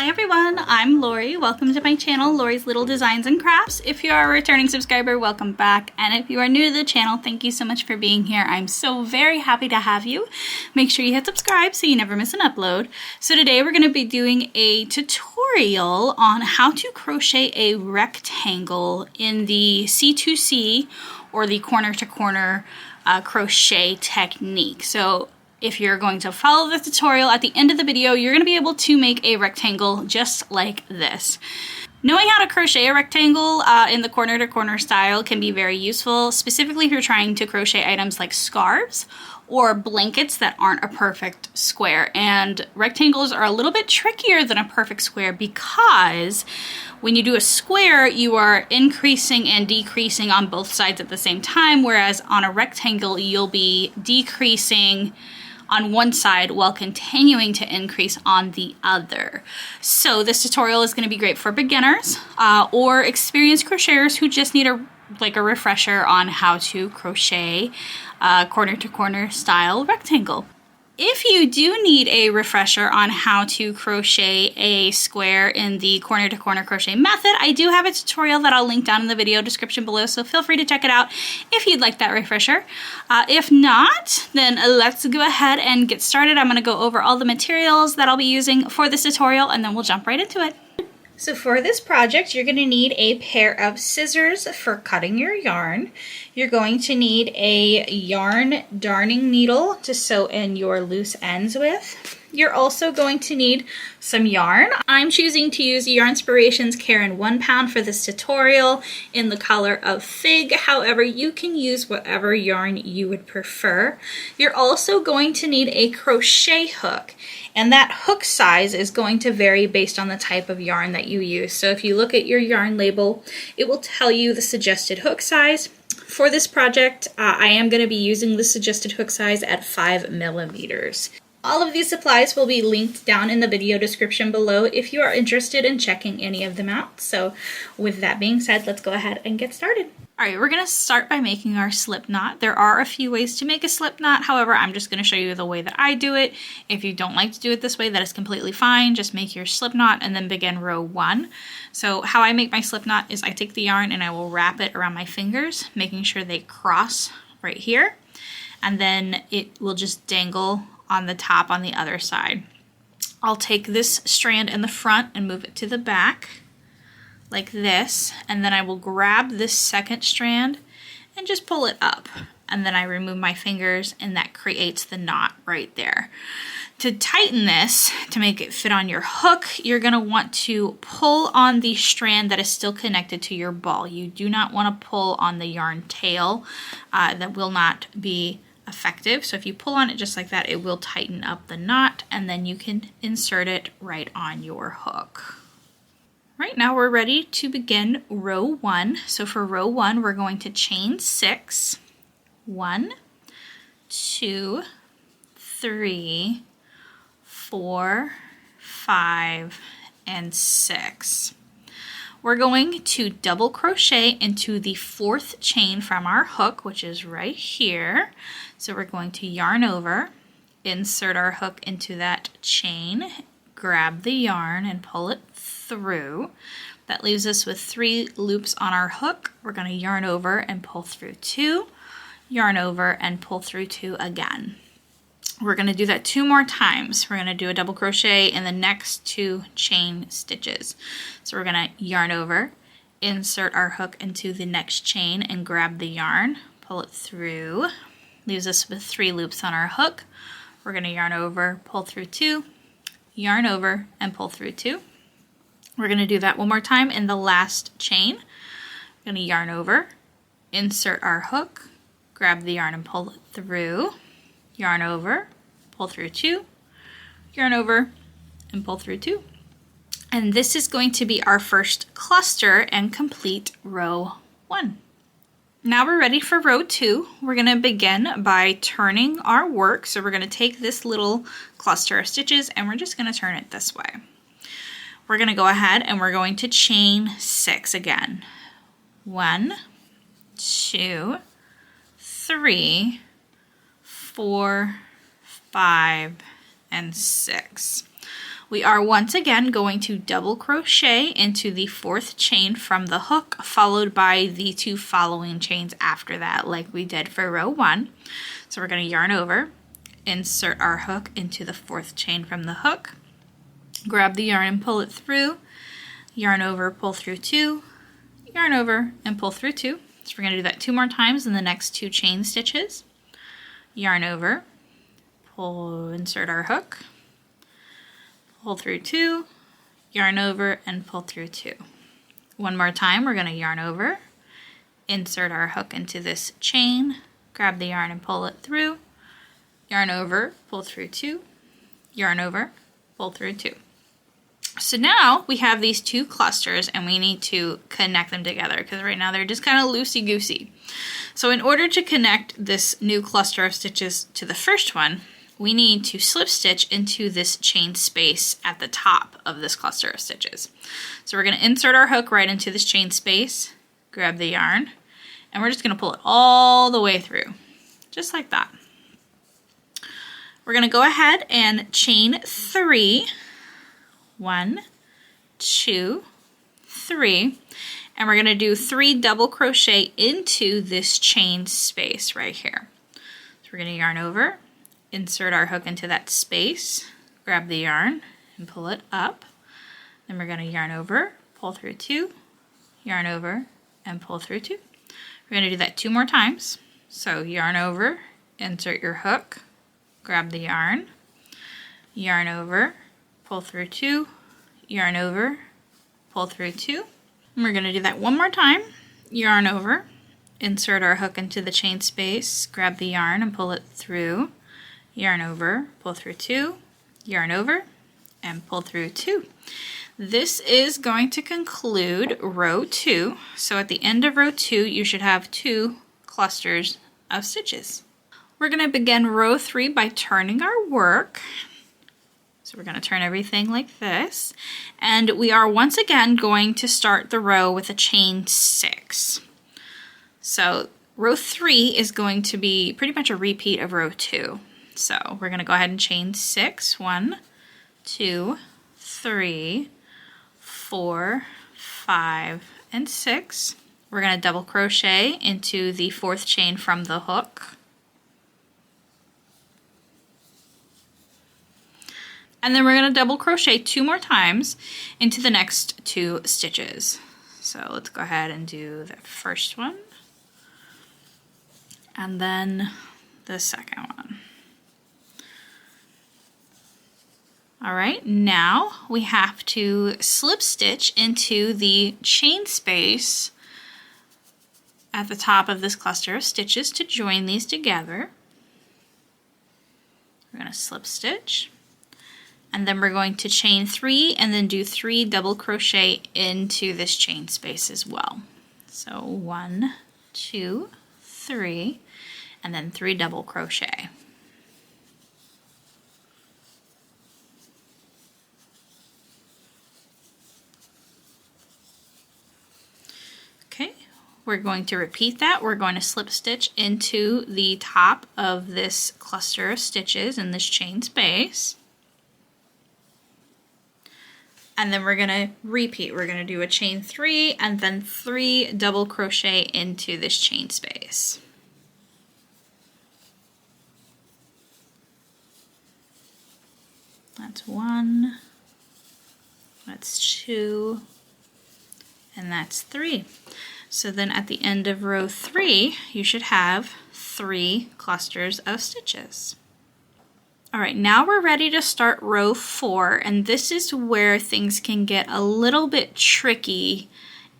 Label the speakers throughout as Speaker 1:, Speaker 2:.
Speaker 1: Hi everyone, I'm Lori. Welcome to my channel, Lori's Little Designs and Crafts. If you are a returning subscriber, welcome back. And if you are new to the channel, thank you so much for being here. I'm so very happy to have you. Make sure you hit subscribe so you never miss an upload. So today we're going to be doing a tutorial on how to crochet a rectangle in the C2C or the corner to corner crochet technique. So if you're going to follow the tutorial at the end of the video, you're going to be able to make a rectangle just like this. Knowing how to crochet a rectangle in the corner to corner style can be very useful, specifically if you're trying to crochet items like scarves or blankets that aren't a perfect square. And rectangles are a little bit trickier than a perfect square because when you do a square, you are increasing and decreasing on both sides at the same time, whereas on a rectangle, you'll be decreasing on one side while continuing to increase on the other. So this tutorial is going to be great for beginners or experienced crocheters who just need a refresher on how to crochet corner to corner style rectangle. If you do need a refresher on how to crochet a square in the corner to corner crochet method, I do have a tutorial that I'll link down in the video description below, so feel free to check it out if you'd like that refresher. If not, then let's go ahead and get started. I'm going to go over all the materials that I'll be using for this tutorial and then we'll jump right into it. So for this project, you're going to need a pair of scissors for cutting your yarn. You're going to need a yarn darning needle to sew in your loose ends with. You're also going to need some yarn. I'm choosing to use Yarnspirations Caron 1 pound for this tutorial in the color of Fig. However, you can use whatever yarn you would prefer. You're also going to need a crochet hook, and that hook size is going to vary based on the type of yarn that you use. So if you look at your yarn label, it will tell you the suggested hook size. For this project, I am going to be using the suggested hook size at 5 millimeters. All of these supplies will be linked down in the video description below if you are interested in checking any of them out. So with that being said, let's go ahead and get started. All right, we're going to start by making our slip knot. There are a few ways to make a slip knot. However, I'm just going to show you the way that I do it. If you don't like to do it this way, that is completely fine. Just make your slip knot and then begin row 1. So how I make my slip knot is I take the yarn and I will wrap it around my fingers, making sure they cross right here. And then it will just dangle on the top on the other side. I'll take this strand in the front and move it to the back like this, and then I will grab this second strand and just pull it up, and then I remove my fingers and that creates the knot right there. To tighten this, to make it fit on your hook, you're going to want to pull on the strand that is still connected to your ball. You do not want to pull on the yarn tail. That will not be effective. So if you pull on it just like that, it will tighten up the knot, and then you can insert it right on your hook. Right now we're ready to begin row 1. So for row 1, we're going to chain 6. 1, 2, 3, 4, 5, and 6. We're going to double crochet into the 4th chain from our hook, which is right here. So we're going to yarn over, insert our hook into that chain, grab the yarn and pull it through. That leaves us with 3 loops on our hook. We're going to yarn over and pull through 2, yarn over and pull through 2 again. We're going to do that 2 more times. We're going to do a double crochet in the next 2 chain stitches. So we're going to yarn over, insert our hook into the next chain and grab the yarn, pull it through, leaves us with 3 loops on our hook. We're going to yarn over, pull through 2, yarn over and pull through 2. We're going to do that 1 more time in the last chain. We're going to yarn over, insert our hook, grab the yarn and pull it through, yarn over, pull through 2, yarn over, and pull through 2. And this is going to be our first cluster and complete row 1. Now we're ready for row 2. We're going to begin by turning our work. So we're going to take this little cluster of stitches and we're just going to turn it this way. We're going to go ahead and we're going to chain 6 again. 1, 2, 3, 4, 5, and 6. We are once again going to double crochet into the 4th chain from the hook, followed by the 2 following chains after that, like we did for row 1. So we're going to yarn over, insert our hook into the 4th chain from the hook, grab the yarn and pull it through, yarn over, pull through 2, yarn over, and pull through 2. So we're going to do that 2 more times in the next 2 chain stitches. Yarn over, pull, insert our hook, pull through 2, yarn over, and pull through 2. One more time, we're going to yarn over, insert our hook into this chain, grab the yarn and pull it through, yarn over, pull through 2, yarn over, pull through 2. So now we have these 2 clusters and we need to connect them together because right now they're just kind of loosey-goosey. So in order to connect this new cluster of stitches to the first one, we need to slip stitch into this chain space at the top of this cluster of stitches. So we're going to insert our hook right into this chain space, grab the yarn, and we're just going to pull it all the way through, just like that. We're going to go ahead and chain 3, 1, 2, 3, and we're going to do 3 double crochet into this chain space right here. So we're going to yarn over, insert our hook into that space, grab the yarn and pull it up. Then we're going to yarn over, pull through 2, yarn over, and pull through 2. We're going to do that 2 more times. So yarn over, insert your hook, grab the yarn, yarn over, pull through 2, yarn over, pull through 2. And we're going to do that 1 more time. Yarn over, insert our hook into the chain space, grab the yarn and pull it through, yarn over, pull through 2, yarn over, and pull through 2. This is going to conclude row 2. So at the end of row 2, you should have 2 clusters of stitches. We're going to begin row 3 by turning our work. So we're going to turn everything like this. And we are once again going to start the row with a chain 6. So row 3 is going to be pretty much a repeat of row 2. So we're going to go ahead and chain 6. 1, 2, 3, 4, 5, and 6. We're going to double crochet into the 4th chain from the hook. And then we're going to double crochet 2 more times into the next 2 stitches. So let's go ahead and do the first one. And then the second one. All right, now we have to slip stitch into the chain space at the top of this cluster of stitches to join these together. We're going to slip stitch, and then we're going to chain 3 and then do 3 double crochet into this chain space as well. So 1, 2, 3, and then 3 double crochet. Okay, we're going to repeat that. We're going to slip stitch into the top of this cluster of stitches in this chain space. And then we're going to repeat. We're going to do a chain 3 and then 3 double crochet into this chain space. That's 1, that's 2, and that's 3. So then at the end of row 3, you should have 3 clusters of stitches. All right, now we're ready to start row 4, and this is where things can get a little bit tricky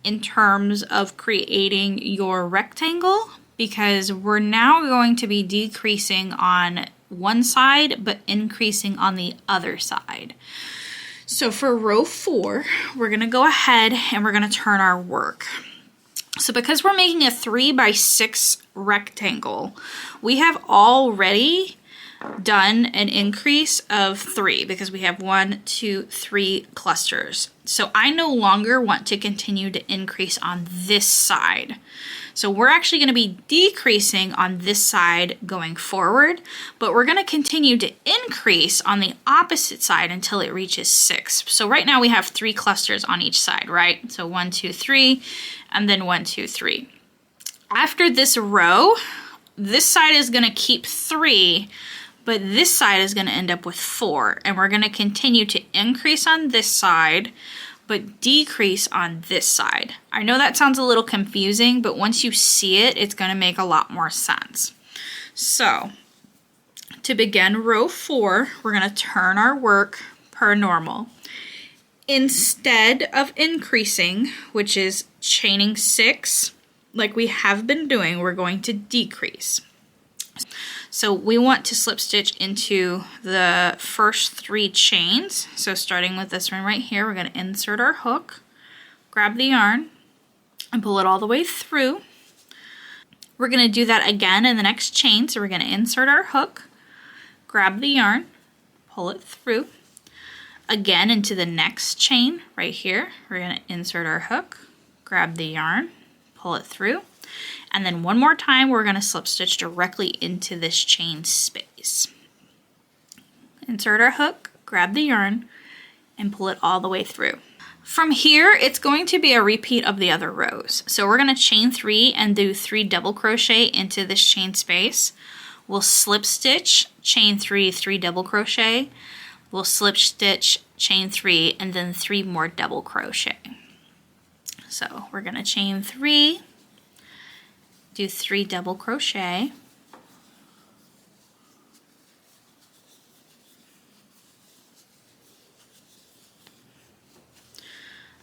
Speaker 1: in terms of creating your rectangle, because we're now going to be decreasing on one side but increasing on the other side. So for row 4, we're going to go ahead and we're going to turn our work. So because we're making a 3 by 6 rectangle, we have already done an increase of 3 because we have 1, 2, 3 clusters. So I no longer want to continue to increase on this side. So we're actually going to be decreasing on this side going forward, but we're going to continue to increase on the opposite side until it reaches 6. So right now we have 3 clusters on each side, right? So 1, 2, 3, and then 1, 2, 3. After this row, this side is going to keep 3, but this side is going to end up with 4, and we're going to continue to increase on this side, but decrease on this side. I know that sounds a little confusing, but once you see it, it's going to make a lot more sense. So, to begin row 4, we're going to turn our work per normal. Instead of increasing, which is chaining 6, like we have been doing, we're going to decrease. So we want to slip stitch into the first 3 chains. So starting with this one right here, we're going to insert our hook, grab the yarn, and pull it all the way through. We're going to do that again in the next chain. So we're going to insert our hook, grab the yarn, pull it through. Again into the next chain right here, we're going to insert our hook, grab the yarn, pull it through. And then one more time, we're going to slip stitch directly into this chain space. Insert our hook, grab the yarn, and pull it all the way through. From here, it's going to be a repeat of the other rows. So we're going to chain 3 and do 3 double crochet into this chain space. We'll slip stitch, chain 3, 3 double crochet. We'll slip stitch, chain 3, and then 3 more double crochet. So we're going to chain 3, do 3 double crochet,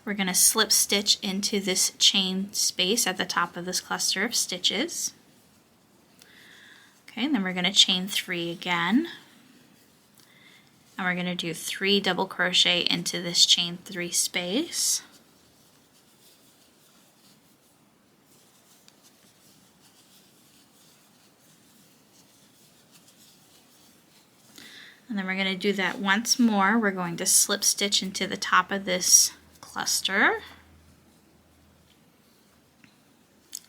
Speaker 1: we're going to slip stitch into this chain space at the top of this cluster of stitches. Okay, and then we're going to chain 3 again, and we're going to do 3 double crochet into this chain 3 space. And then we're going to do that once more. We're going to slip stitch into the top of this cluster.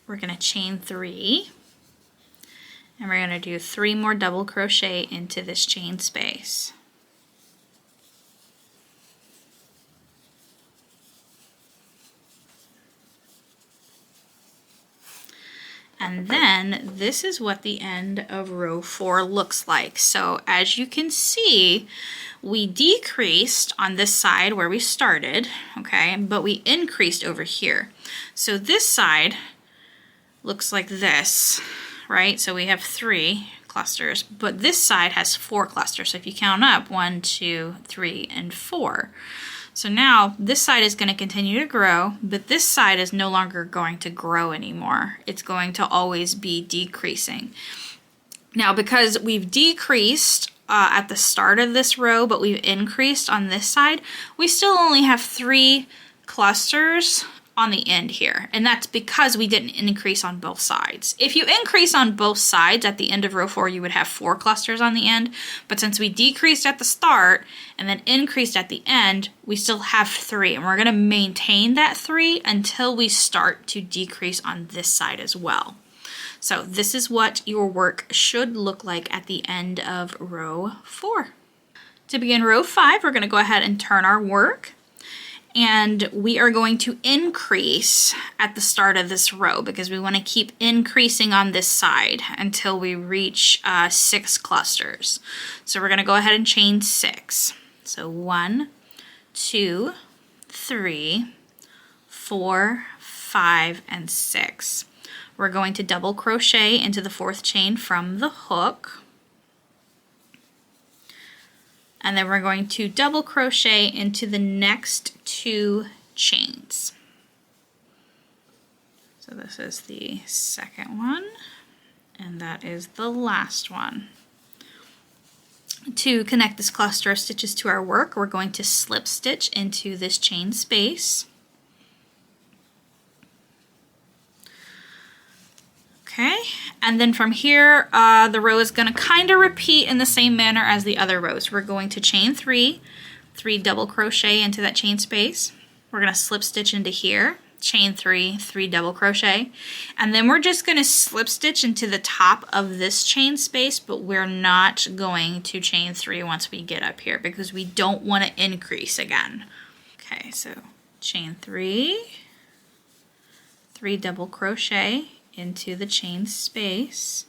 Speaker 1: We're going to chain 3. And we're going to do 3 more double crochet into this chain space. And then this is what the end of row 4 looks like. So as you can see, we decreased on this side where we started, okay, but we increased over here. So this side looks like this, right? So we have 3 clusters, but this side has 4 clusters. So if you count up 1, 2, 3, and 4. So now this side is going to continue to grow, but this side is no longer going to grow anymore. It's going to always be decreasing. Now because we've decreased at the start of this row, but we've increased on this side, we still only have 3 clusters on the end here, and that's because we didn't increase on both sides. If you increase on both sides at the end of row 4, you would have 4 clusters on the end, but since we decreased at the start and then increased at the end, we still have 3, and we're going to maintain that 3 until we start to decrease on this side as well. So this is what your work should look like at the end of row 4. To begin row 5, we're going to go ahead and turn our work. And we are going to increase at the start of this row because we want to keep increasing on this side until we reach 6 clusters. So we're going to go ahead and chain 6. So 1, 2, 3, 4, 5, and 6. We're going to double crochet into the 4th chain from the hook. And then we're going to double crochet into the next 2 chains. So this is the second one, and that is the last one. To connect this cluster of stitches to our work, we're going to slip stitch into this chain space. Okay, and then from here, the row is going to kind of repeat in the same manner as the other rows. We're going to chain 3, 3 double crochet into that chain space. We're going to slip stitch into here, chain 3, 3 double crochet, and then we're just going to slip stitch into the top of this chain space, but we're not going to chain 3 once we get up here because we don't want to increase again. Okay, so chain 3, 3 double crochet into the chain space.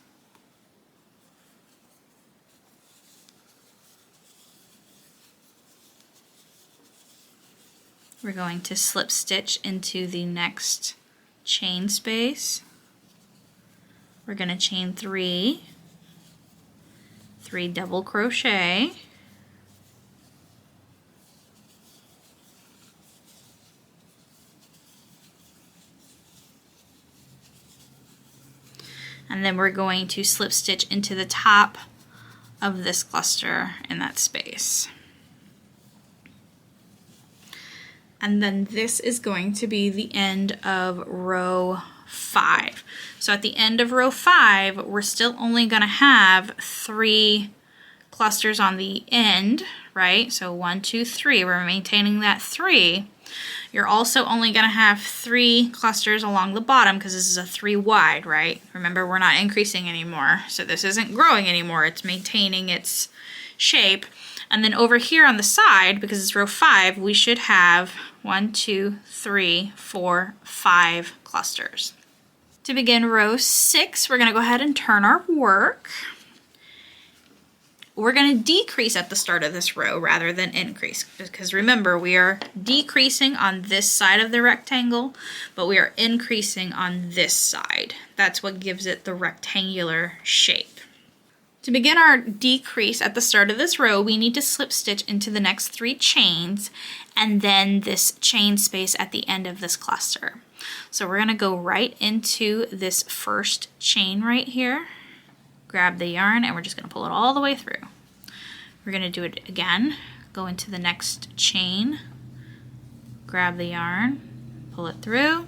Speaker 1: We're going to slip stitch into the next chain space. We're going to chain 3, 3 double crochet, and then we're going to slip stitch into the top of this cluster in that space. And then this is going to be the end of row 5. So at the end of row 5, we're still only going to have 3 clusters on the end, right? So 1, 2, 3. We're maintaining that 3. You're also only going to have 3 clusters along the bottom because this is a 3 wide, right? Remember, we're not increasing anymore. So this isn't growing anymore. It's maintaining its shape. And then over here on the side, because it's row 5, we should have 1, 2, 3, 4, 5 clusters. To begin row 6, we're going to go ahead and turn our work. We're going to decrease at the start of this row rather than increase, because remember, we are decreasing on this side of the rectangle, but we are increasing on this side. That's what gives it the rectangular shape. To begin our decrease at the start of this row, we need to slip stitch into the next 3 chains and then this chain space at the end of this cluster. So we're going to go right into this first chain right here, grab the yarn, and we're just going to pull it all the way through. We're going to do it again, go into the next chain, grab the yarn, pull it through,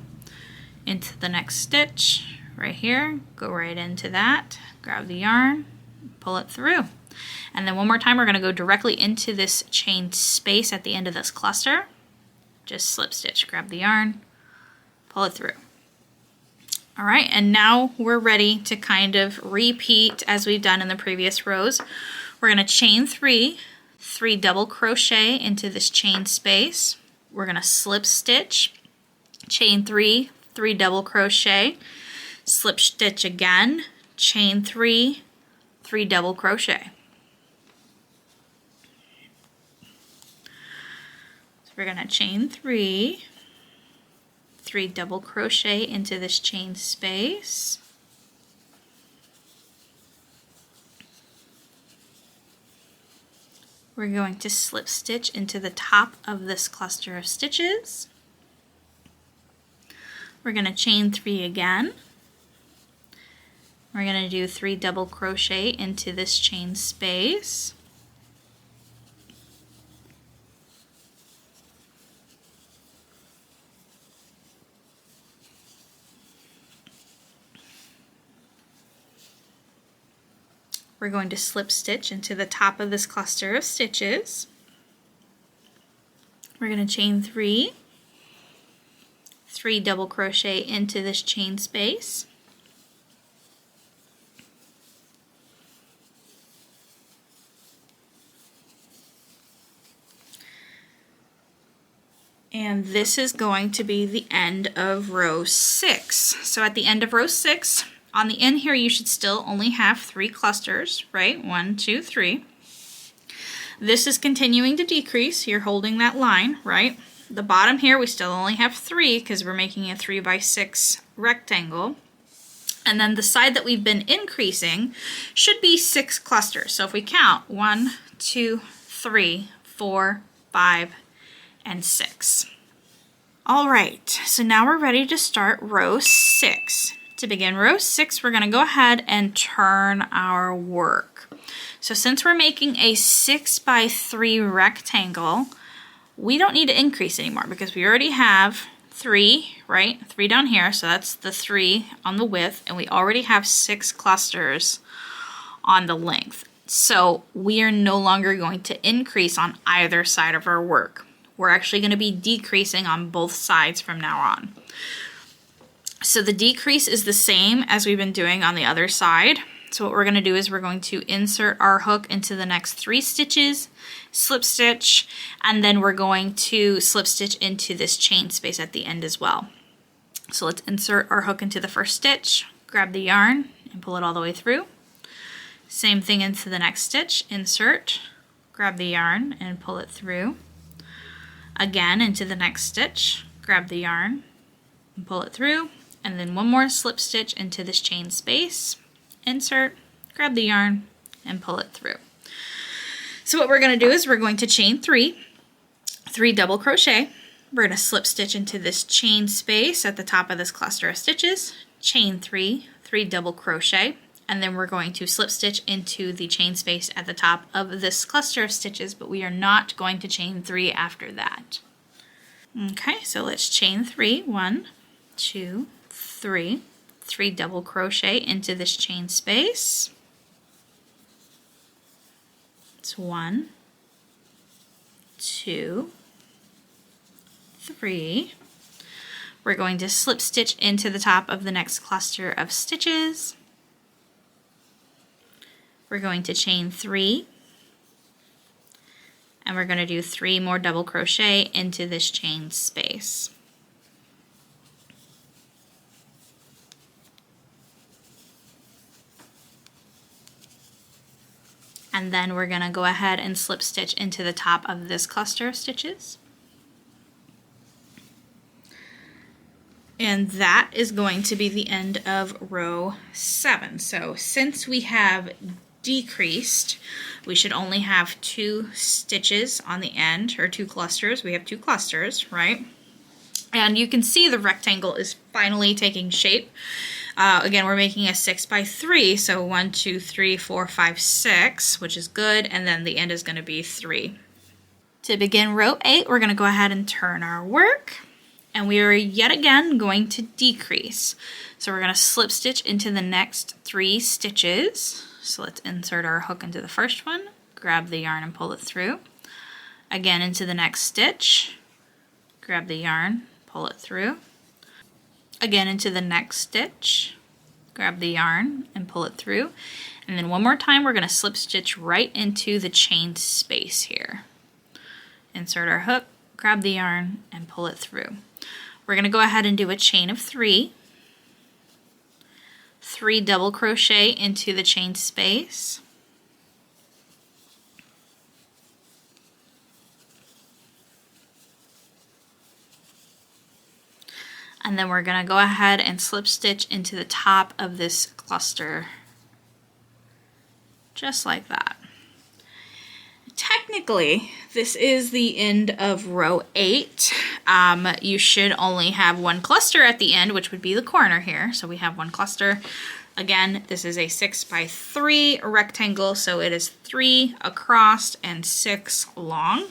Speaker 1: into the next stitch right here, go right into that, grab the yarn, pull it through. And then one more time, we're going to go directly into this chain space at the end of this cluster. Just slip stitch, grab the yarn, pull it through. All right, and now we're ready to kind of repeat as we've done in the previous rows. We're going to chain 3, 3 double crochet into this chain space. We're going to slip stitch, chain 3, 3 double crochet, slip stitch again, chain 3, 3 double crochet. So we're going to chain 3, 3 double crochet into this chain space. We're going to slip stitch into the top of this cluster of stitches. We're going to chain 3 again. We're going to do 3 double crochet into this chain space. We're going to slip stitch into the top of this cluster of stitches. We're going to chain 3, 3 double crochet into this chain space. And this is going to be the end of row 6. So at the end of row 6, on the end here, you should still only have 3 clusters, right? 1, 2, 3. This is continuing to decrease. You're holding that line, right? The bottom here, we still only have 3 because we're making a 3 by 6 rectangle. And then the side that we've been increasing should be 6 clusters. So if we count 1, 2, 3, 4, 5, and 6. All right, so now we're ready to start row 6. To begin row 6, we're going to go ahead and turn our work. So since we're making a 6 by 3 rectangle, we don't need to increase anymore because we already have 3, right? 3 down here, so that's the 3 on the width, and we already have 6 clusters on the length. So we are no longer going to increase on either side of our work. We're actually going to be decreasing on both sides from now on. So the decrease is the same as we've been doing on the other side. So what we're going to do is we're going to insert our hook into the next 3 stitches, slip stitch, and then we're going to slip stitch into this chain space at the end as well. So let's insert our hook into the first stitch, grab the yarn, and pull it all the way through. Same thing into the next stitch, insert, grab the yarn, and pull it through. Again into the next stitch, grab the yarn, and pull it through, and then one more slip stitch into this chain space, insert, grab the yarn, and pull it through. So what we're going to do is we're going to chain 3 double crochet. We're going to slip stitch into this chain space at the top of this cluster of stitches, chain 3 double crochet, and then we're going to slip stitch into the chain space at the top of this cluster of stitches, but we are not going to chain 3 after that. Okay, so let's chain 3, 1, 2, 3 double crochet into this chain space. It's 1, 2, 3. We're going to slip stitch into the top of the next cluster of stitches. We're going to chain 3, and we're going to do 3 more double crochet into this chain space. And then we're going to go ahead and slip stitch into the top of this cluster of stitches. And that is going to be the end of row 7. So since we have decreased, we should only have 2 stitches on the end, or 2 clusters. We have 2 clusters, right? And you can see the rectangle is finally taking shape. Again, we're making a 6 by 3, so 1, 2, 3, 4, 5, 6, which is good, and then the end is going to be 3. To begin row 8, we're going to go ahead and turn our work, and we are yet again going to decrease. So we're going to slip stitch into the next 3 stitches. So let's insert our hook into the first one, grab the yarn and pull it through. Again into the next stitch, grab the yarn, pull it through. Again into the next stitch, grab the yarn and pull it through. And then one more time we're going to slip stitch right into the chain space here. Insert our hook, grab the yarn and pull it through. We're going to go ahead and do a chain of 3 double crochet into the chain space. And then we're going to go ahead and slip stitch into the top of this cluster, just like that. Technically, this is the end of row 8. You should only have 1 cluster at the end, which would be the corner here. So we have 1 cluster. Again, this is a 6 by 3 rectangle, so it is 3 across and 6 long.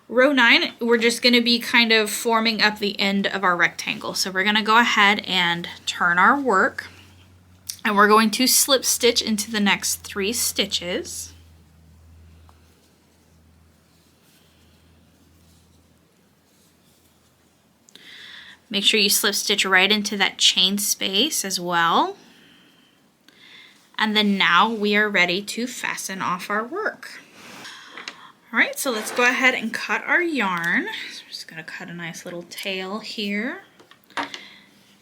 Speaker 1: Row 9, we're just going to be kind of forming up the end of our rectangle. So we're going to go ahead and turn our work, and we're going to slip stitch into the next 3 stitches. Make sure you slip stitch right into that chain space as well. And then now we are ready to fasten off our work. All right, so let's go ahead and cut our yarn. So I'm just gonna cut a nice little tail here.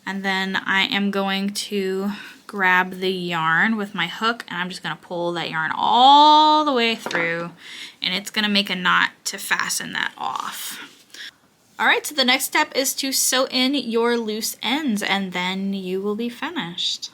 Speaker 1: And then I am going to grab the yarn with my hook, and I'm just gonna pull that yarn all the way through, and it's gonna make a knot to fasten that off. All right, so the next step is to sew in your loose ends, and then you will be finished.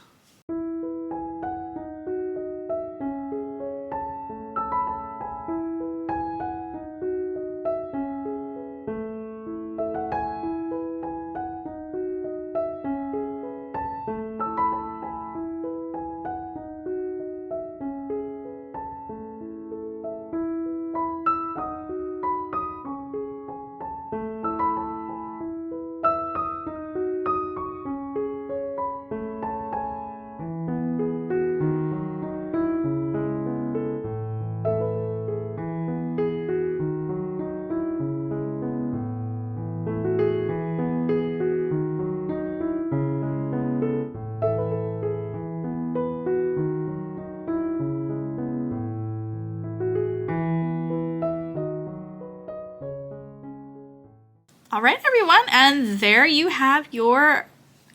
Speaker 1: All right, everyone, and there you have your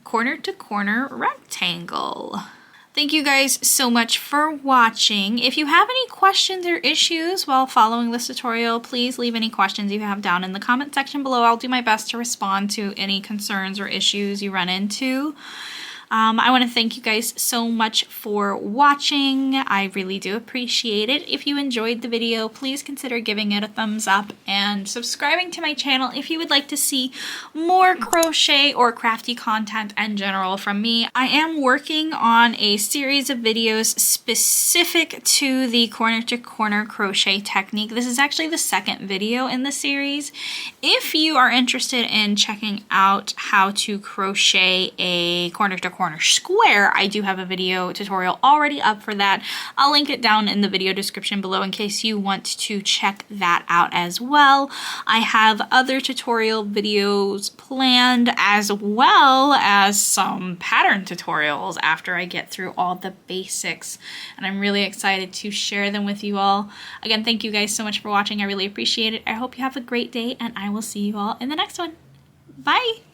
Speaker 1: corner to corner rectangle. Thank you guys so much for watching. If you have any questions or issues while following this tutorial, please leave any questions you have down in the comment section below. I'll do my best to respond to any concerns or issues you run into. I want to thank you guys so much for watching. I really do appreciate it. If you enjoyed the video, please consider giving it a thumbs up and subscribing to my channel if you would like to see more crochet or crafty content in general from me. I am working on a series of videos specific to the corner to corner crochet technique. This is actually the second video in the series. If you are interested in checking out how to crochet a corner to corner square, I do have a video tutorial already up for that. I'll link it down in the video description below in case you want to check that out as well. I have other tutorial videos planned as well as some pattern tutorials after I get through all the basics, and I'm really excited to share them with you all. Again, thank you guys so much for watching. I really appreciate it. I hope you have a great day, and I will see you all in the next one. Bye!